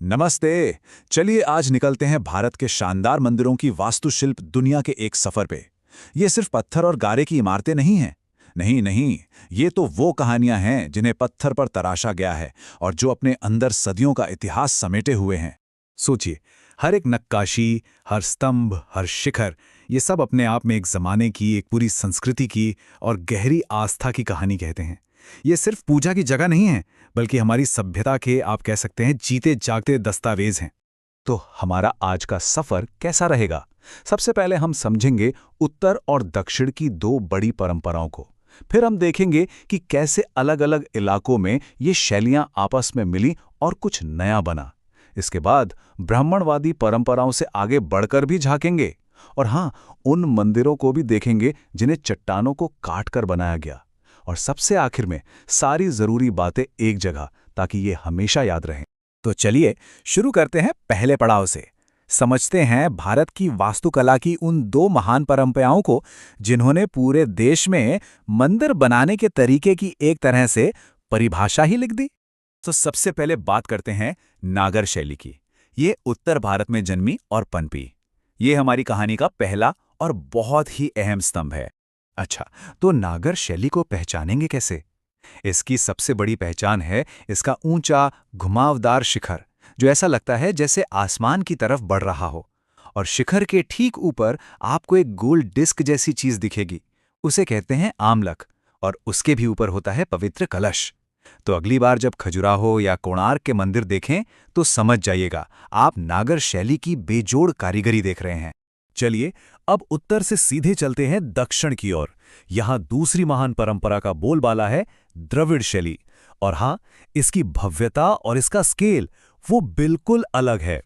नमस्ते। चलिए आज निकलते हैं भारत के शानदार मंदिरों की वास्तुशिल्प दुनिया के एक सफर पे। ये सिर्फ पत्थर और गारे की इमारतें नहीं हैं। नहीं नहीं, ये तो वो कहानियां हैं जिन्हें पत्थर पर तराशा गया है और जो अपने अंदर सदियों का इतिहास समेटे हुए हैं। सोचिए, हर एक नक्काशी, हर स्तंभ, हर शिखर, ये सब अपने आप में एक जमाने की, एक पूरी संस्कृति की और गहरी आस्था की कहानी कहते हैं। ये सिर्फ पूजा की जगह नहीं है, बल्कि हमारी सभ्यता के, आप कह सकते हैं, जीते जागते दस्तावेज हैं। तो हमारा आज का सफर कैसा रहेगा? सबसे पहले हम समझेंगे उत्तर और दक्षिण की दो बड़ी परंपराओं को। फिर हम देखेंगे कि कैसे अलग-अलग इलाकों में ये शैलियां आपस में मिली और कुछ नया बना। इसके बाद ब्राह्मणवादी परंपराओं से आगे बढ़कर भी झांकेंगे और हाँ, उन मंदिरों को भी देखेंगे जिन्हें चट्टानों को काट कर बनाया गया। और सबसे आखिर में सारी जरूरी बातें एक जगह, ताकि ये हमेशा याद रहें। तो चलिए शुरू करते हैं पहले पड़ाव से। समझते हैं भारत की वास्तुकला की उन दो महान परंपराओं को जिन्होंने पूरे देश में मंदिर बनाने के तरीके की एक तरह से परिभाषा ही लिख दी। तो सबसे पहले बात करते हैं नागर शैली की। ये उत्तर भारत में जन्मी और पनपी। ये हमारी कहानी का पहला और बहुत ही अहम स्तंभ है। अच्छा, तो नागर शैली को पहचानेंगे कैसे? इसकी सबसे बड़ी पहचान है इसका ऊंचा, घुमावदार शिखर, जो ऐसा लगता है जैसे आसमान की तरफ बढ़ रहा हो। और शिखर के ठीक ऊपर आपको एक गोल डिस्क जैसी चीज दिखेगी। उसे कहते हैं आमलक, और उसके भी ऊपर होता है पवित्र कलश। तो अगली बार जब खजुराहो या कोणार्क के मंदिर देखें तो समझ जाइएगा, आप नागर शैली की बेजोड़ कारीगरी देख रहे हैं। चलिए अब उत्तर से सीधे चलते हैं दक्षिण की ओर। यहां दूसरी महान परंपरा का बोलबाला है द्रविड़ शैली। और हां, इसकी भव्यता और इसका स्केल वो बिल्कुल अलग है।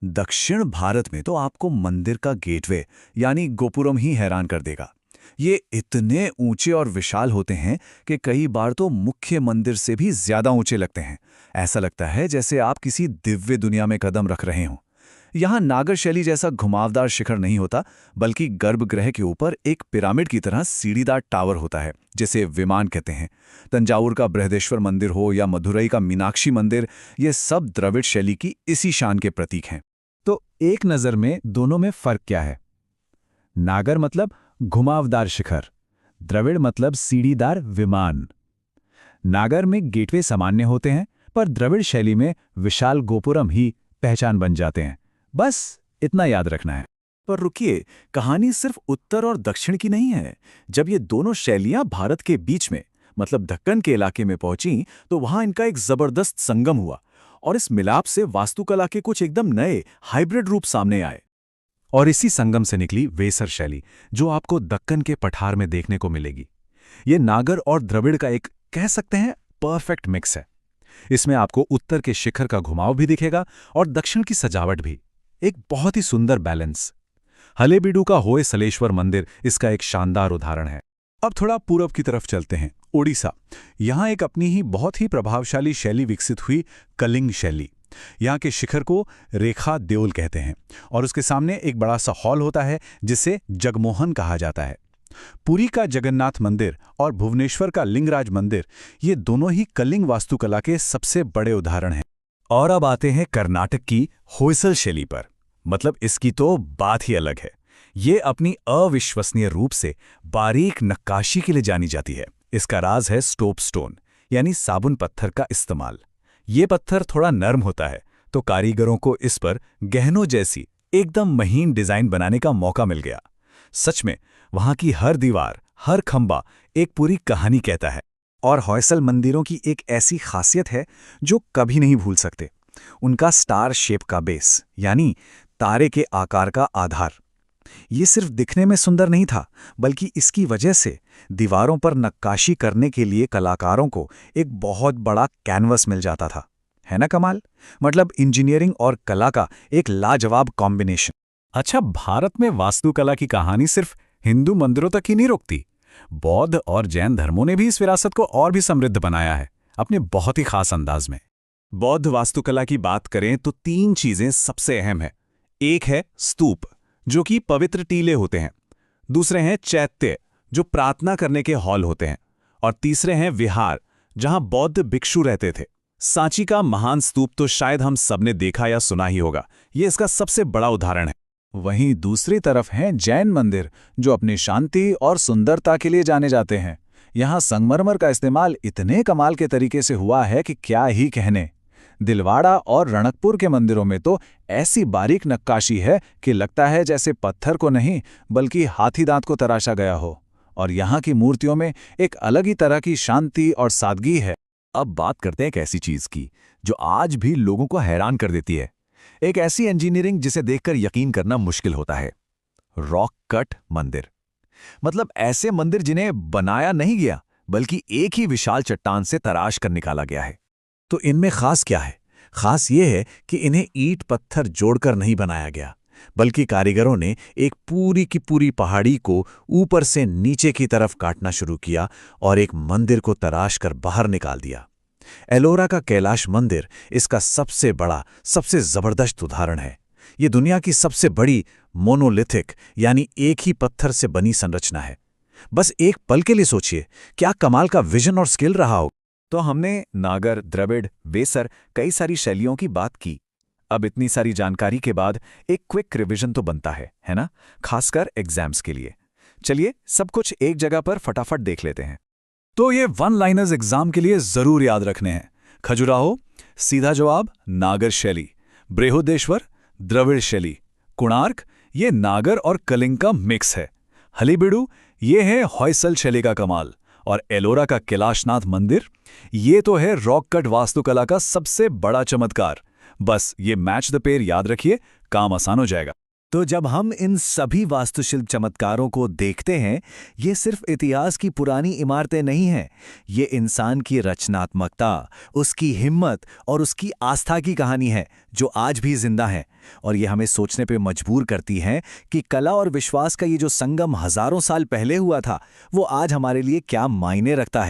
दक्षिण भारत में तो आपको मंदिर का गेटवे यानी गोपुरम ही हैरान कर देगा। ये इतने ऊंचे और विशाल होते हैं कि कई बार तो मुख्य मंदिर से भी ज्यादा ऊंचे लगते हैं। ऐसा लगता है जैसे आप किसी दिव्य दुनिया में कदम रख रहे हों। यहाँ नागर शैली जैसा घुमावदार शिखर नहीं होता, बल्कि गर्भगृह के ऊपर एक पिरामिड की तरह सीढ़ीदार टावर होता है, जिसे विमान कहते हैं। तंजावुर का बृहदेश्वर मंदिर हो या मदुरई का मीनाक्षी मंदिर, ये सब द्रविड़ शैली की इसी शान के प्रतीक हैं। तो एक नज़र में दोनों में फर्क क्या है? नागर मतलब घुमावदार शिखर, द्रविड़ मतलब सीढ़ीदार विमान। नागर में गेटवे सामान्य होते हैं, पर द्रविड़ शैली में विशाल गोपुरम ही पहचान बन जाते हैं। बस इतना याद रखना है। पर रुकिए, कहानी सिर्फ उत्तर और दक्षिण की नहीं है। जब ये दोनों शैलियां भारत के बीच में, मतलब दक्कन के इलाके में पहुंची, तो वहां इनका एक जबरदस्त संगम हुआ और इस मिलाप से वास्तुकला के कुछ एकदम नए हाइब्रिड रूप सामने आए। और इसी संगम से निकली वेसर शैली, जो आपको दक्कन के पठार में देखने को मिलेगी। ये नागर और द्रविड़ का एक, कह सकते हैं, परफेक्ट मिक्स है। इसमें आपको उत्तर के शिखर का घुमाव भी दिखेगा और दक्षिण की सजावट भी। एक बहुत ही सुंदर बैलेंस। हलेबीडु का होयसलेश्वर मंदिर इसका एक शानदार उदाहरण है। अब थोड़ा पूरब की तरफ चलते हैं, ओडिशा। यहाँ एक अपनी ही बहुत ही प्रभावशाली शैली विकसित हुई, कलिंग शैली। यहाँ के शिखर को रेखा देउल कहते हैं और उसके सामने एक बड़ा सा हॉल होता है जिसे जगमोहन कहा जाता है। पुरी का जगन्नाथ मंदिर और भुवनेश्वर का लिंगराज मंदिर, ये दोनों ही कलिंग वास्तुकला के सबसे बड़े उदाहरण हैं। और अब आते हैं कर्नाटक की होयसल शैली पर। मतलब इसकी तो बात ही अलग है। ये अपनी अविश्वसनीय रूप से बारीक नक्काशी के लिए जानी जाती है। इसका राज है स्टोप स्टोन, यानी साबुन पत्थर का इस्तेमाल। ये पत्थर थोड़ा नरम होता है, तो कारीगरों को इस पर गहनों जैसी एकदम महीन डिजाइन बनाने का मौका मिल गया। सच में वहां की हर दीवार, हर खंबा एक पूरी कहानी कहता है। और होयसल मंदिरों की एक ऐसी खासियत है जो कभी नहीं भूल सकते, उनका स्टार शेप का बेस, यानी तारे के आकार का आधार। ये सिर्फ दिखने में सुंदर नहीं था, बल्कि इसकी वजह से दीवारों पर नक्काशी करने के लिए कलाकारों को एक बहुत बड़ा कैनवस मिल जाता था। है ना कमाल? मतलब इंजीनियरिंग और कला का एक लाजवाब कॉम्बिनेशन। अच्छा, भारत में वास्तुकला की कहानी सिर्फ हिंदू मंदिरों तक ही नहीं रुकती। बौद्ध और जैन धर्मों ने भी इस विरासत को और भी समृद्ध बनाया है, अपने बहुत ही खास अंदाज में। बौद्ध वास्तुकला की बात करें तो तीन चीजें सबसे अहम है। एक है स्तूप, जो कि पवित्र टीले होते हैं। दूसरे हैं चैत्य, जो प्रार्थना करने के हॉल होते हैं। और तीसरे हैं विहार, जहां बौद्ध भिक्षु रहते थे। सांची का महान स्तूप तो शायद हम सबने देखा या सुना ही होगा। ये इसका सबसे बड़ा उदाहरण है। वहीं दूसरी तरफ हैं जैन मंदिर, जो अपनी शांति और सुंदरता के लिए जाने जाते हैं। यहाँ संगमरमर का इस्तेमाल इतने कमाल के तरीके से हुआ है कि क्या ही कहने। दिलवाड़ा और रणकपुर के मंदिरों में तो ऐसी बारीक नक्काशी है कि लगता है जैसे पत्थर को नहीं बल्कि हाथी दांत को तराशा गया हो। और यहाँ की मूर्तियों में एक अलग ही तरह की शांति और सादगी है। अब बात करते हैं एक ऐसी चीज की जो आज भी लोगों को हैरान कर देती है। एक ऐसी इंजीनियरिंग जिसे देखकर यकीन करना मुश्किल होता है। रॉक कट मंदिर। मतलब ऐसे मंदिर जिन्हें बनाया नहीं गया बल्कि एक ही विशाल चट्टान से तराश कर निकाला गया है। तो इनमें खास क्या है? खास ये है कि इन्हें ईंट पत्थर जोड़कर नहीं बनाया गया, बल्कि कारीगरों ने एक पूरी की पूरी पहाड़ी को ऊपर से नीचे की तरफ काटना शुरू किया और एक मंदिर को तराश कर बाहर निकाल दिया। एलोरा का कैलाश मंदिर इसका सबसे बड़ा, सबसे जबरदस्त उदाहरण है। ये दुनिया की सबसे बड़ी मोनोलिथिक यानी एक ही पत्थर से बनी संरचना है। बस एक पल के लिए सोचिए, क्या कमाल का विजन और स्किल रहा हो। तो हमने नागर, द्रविड़, वेसर कई सारी शैलियों की बात की। अब इतनी सारी जानकारी के बाद एक क्विक रिवीजन तो बनता है ना, खासकर एग्जाम्स के लिए। चलिए सब कुछ एक जगह पर फटाफट देख लेते हैं। तो ये वन लाइनर्स एग्जाम के लिए जरूर याद रखने हैं। खजुराहो, सीधा जवाब नागर शैली। बृहदेश्वर, द्रविड़ शैली। कोणार्क, ये नागर और कलिंग का मिक्स है। हलीबीडु, ये है होयसल शैली का कमाल। और एलोरा का कैलाशनाथ मंदिर, ये तो है रॉक कट वास्तुकला का सबसे बड़ा चमत्कार। बस ये मैच द पेयर याद रखिए, काम आसान हो जाएगा। तो जब हम इन सभी वास्तुशिल्प चमत्कारों को देखते हैं, ये सिर्फ इतिहास की पुरानी इमारतें नहीं हैं, ये इंसान की रचनात्मकता, उसकी हिम्मत और उसकी आस्था की कहानी है जो आज भी जिंदा है। और ये हमें सोचने पे मजबूर करती है कि कला और विश्वास का ये जो संगम हजारों साल पहले हुआ था, वो आज हमारे लिए क्या मायने रखता है।